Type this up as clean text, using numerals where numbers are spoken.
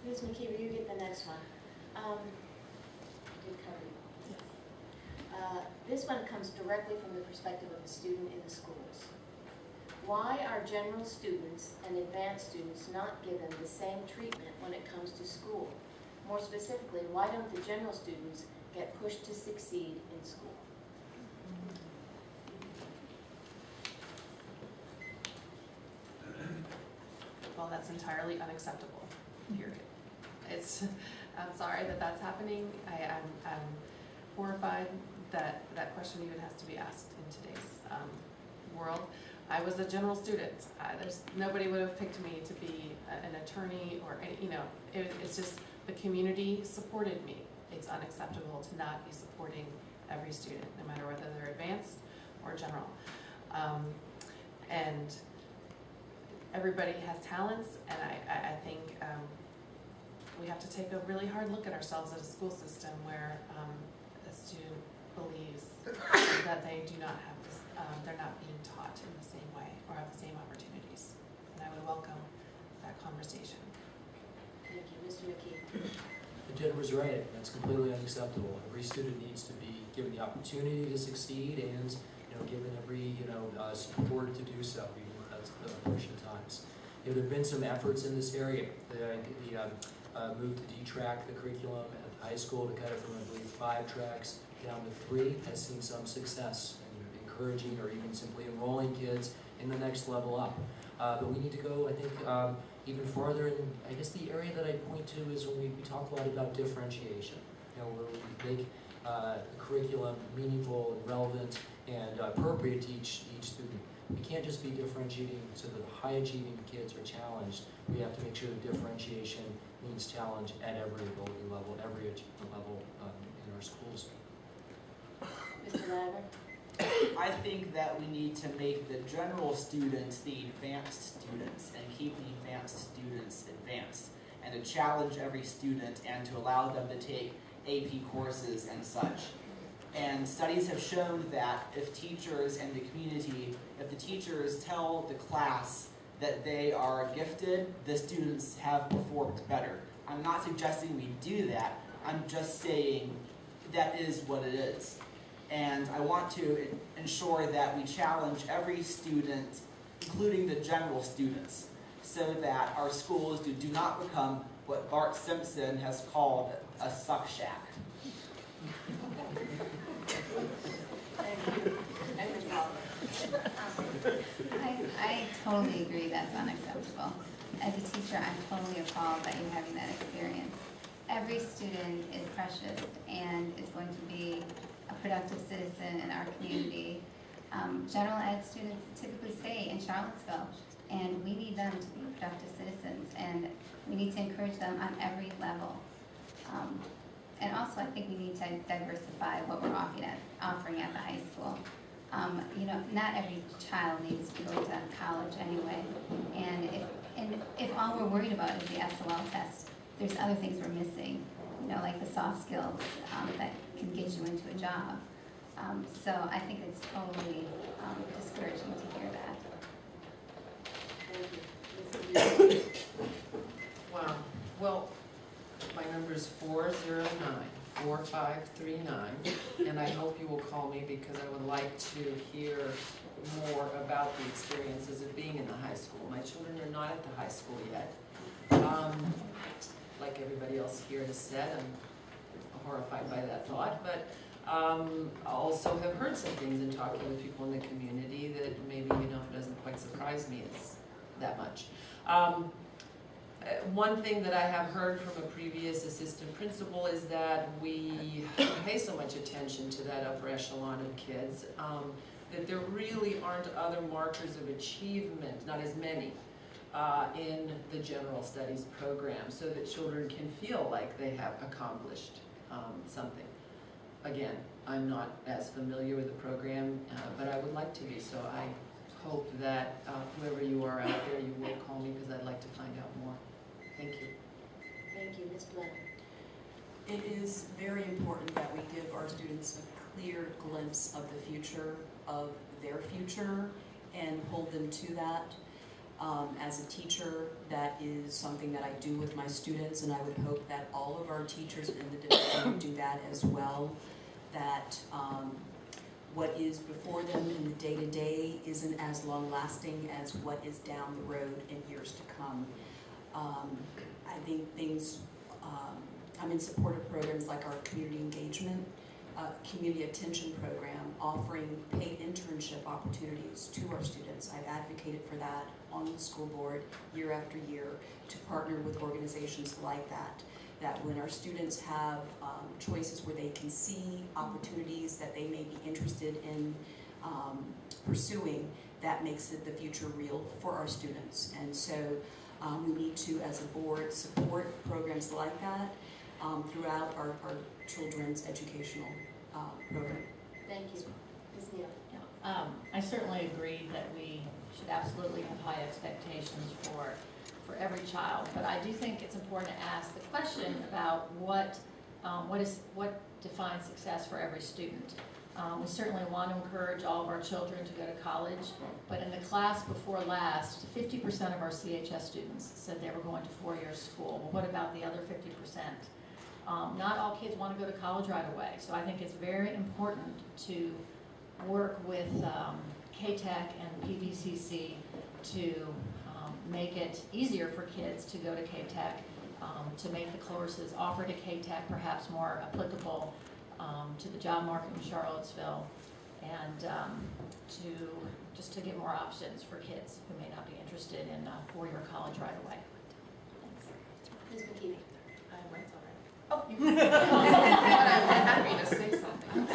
Ms. McKeever, you get the next one. Did cover it. This one comes directly from the perspective of a student in the schools. Why are general students and advanced students not given the same treatment when it comes to school? More specifically, why don't the general students get pushed to succeed in school? Well, that's entirely unacceptable, period. I'm sorry that that's happening. I'm horrified that that question even has to be asked in today's world. I was a general student. Nobody would have picked me to be an attorney or any, it's just the community supported me. It's unacceptable to not be supporting every student, no matter whether they're advanced or general. And everybody has talents, and I think we have to take a really hard look at ourselves as a school system where a student believes that they do not have this, they're not being taught in the same way or have the same opportunities. And I would welcome that conversation. Thank you. Mr. McKee. Jennifer's right. That's completely unacceptable. Every student needs to be given the opportunity to succeed and given every support to do so, even if that's a push at times. There have been some efforts in this area. The move to detrack the curriculum at the high school to cut it from, I believe, 5 tracks down to 3 has seen some success in encouraging or even simply enrolling kids in the next level up. But we need to go, I think, even farther. And I guess the area that I point to is when we talk a lot about differentiation. Where we make the curriculum meaningful and relevant and appropriate to each student. We can't just be differentiating so that the high-achieving kids are challenged. We have to make sure that differentiation means challenge at every ability level, every achievement level in our schools. Mr. Laufer. I think that we need to make the general students the advanced students and keep the advanced students advanced, and to challenge every student and to allow them to take AP courses and such. And studies have shown that if teachers and the community, if the teachers tell the class that they are gifted, the students have performed better. I'm not suggesting we do that. I'm just saying that is what it is. And I want to ensure that we challenge every student, including the general students, so that our schools do not become what Bart Simpson has called a suck shack. I totally agree that's unacceptable. As a teacher, I'm totally appalled that you're having that experience. Every student is precious and is going to be a productive citizen in our community. General ed students typically stay in Charlottesville, and we need them to be productive citizens, and we need to encourage them on every level. And also, I think we need to diversify what we're offering at the high school. Not every child needs to go to college anyway, and if all we're worried about is the SOL test, there's other things we're missing, like the soft skills that can get you into a job. So I think it's totally discouraging to hear that. Thank you. Wow. Well, my number is 409-4539, and I hope you will call me because I would like to hear more about the experiences of being in the high school. My children are not at the high school yet. Like everybody else here has said, I'm horrified by that thought, but I also have heard some things in talking with people in the community that maybe, doesn't quite surprise me as that much. One thing that I have heard from a previous assistant principal is that we pay so much attention to that upper echelon of kids that there really aren't other markers of achievement, not as many, in the general studies program, so that children can feel like they have accomplished something. Again, I'm not as familiar with the program, but I would like to be, so I hope that whoever you are out there, you will call me because I'd like to find out more. Thank you. Thank you. Ms. Blount. It is very important that we give our students a clear glimpse of the future, of their future, and hold them to that. As a teacher, that is something that I do with my students, and I would hope that all of our teachers in the division would do that as well. That what is before them in the day-to-day isn't as long-lasting as what is down the road in years to come. I think things, I'm in support of programs like our community engagement, community attention program, offering paid internship opportunities to our students. I've advocated for that on the school board year after year to partner with organizations like that. That when our students have choices where they can see opportunities that they may be interested in pursuing, that makes it the future real for our students. And so we need to, as a board, support programs like that throughout our children's educational program. Thank you. Ms. Neale? I certainly agree that we should absolutely have high expectations for every child, but I do think it's important to ask the question about what defines success for every student. We certainly want to encourage all of our children to go to college, but in the class before last, 50% of our CHS students said they were going to four-year school. Well, what about the other 50%? Not all kids want to go to college right away, so I think it's very important to work with K-Tech and PVCC to make it easier for kids to go to K-Tech, to make the courses offered at K-Tech perhaps more applicable to the job market in Charlottesville, and to get more options for kids who may not be interested in four-year college right away. Ms. McKee? I went already. Oh, you can. But I'm happy to say something.